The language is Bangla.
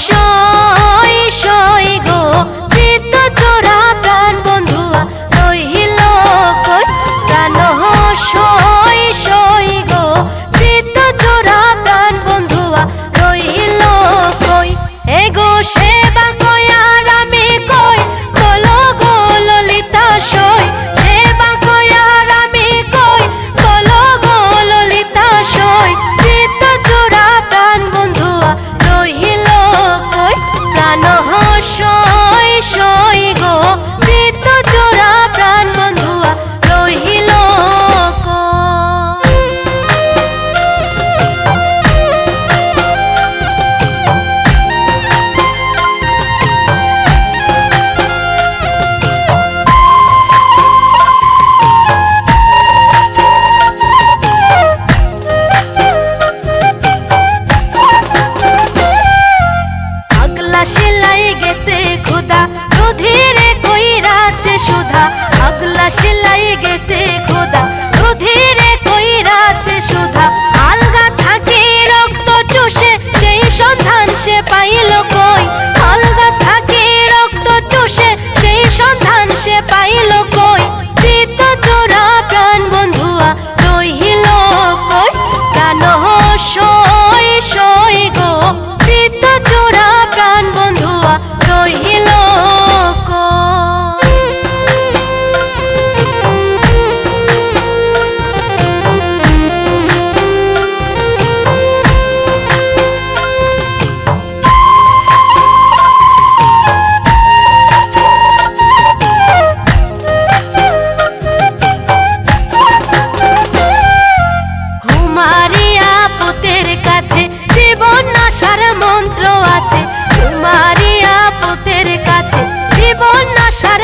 সই সই গো চিত্ত চোরা প্রাণ বন্ধুয়া রহিল কই। প্রাণ সই সই গো চিত্ত চোরা প্রাণ বন্ধুয়া রহিল কই। এগো সেবা কই আর আমি কই বলো গো ললিতা সই। সেবা কই আর আমি কই বলো গো ললিতা সই। চিত্ত চোরা প্রাণ বন্ধুয়া রহিল কই। প্রাণ সই সই গো চিত্ত চোরা প্রাণ বন্ধুয়া রহিল কই। আগলা সেলাই গেছে খোদা রুধিরে কইরাছে সুধা। আগলা সেলাই গেছে খোদা রুধিরে কইরাছে সুধা। আলগা থাকি রক্ত চুষে সেই সন্ধান সে পাইল কই। আলগা থাকি রক্ত চুষে সেই সন্ধান সে পাইল কই। চিত্ত চোরা প্রাণ বন্ধুয়া রহিল কই। প্রাণ সই সই গো চিত্ত চোরা প্রাণ বন্ধুয়া রহিল কই। হুমারিয়া পুতের কাছে জীবন নাশার মন্ত্র আছে। হুমারিয়া পুতের কাছে জীবন নাশার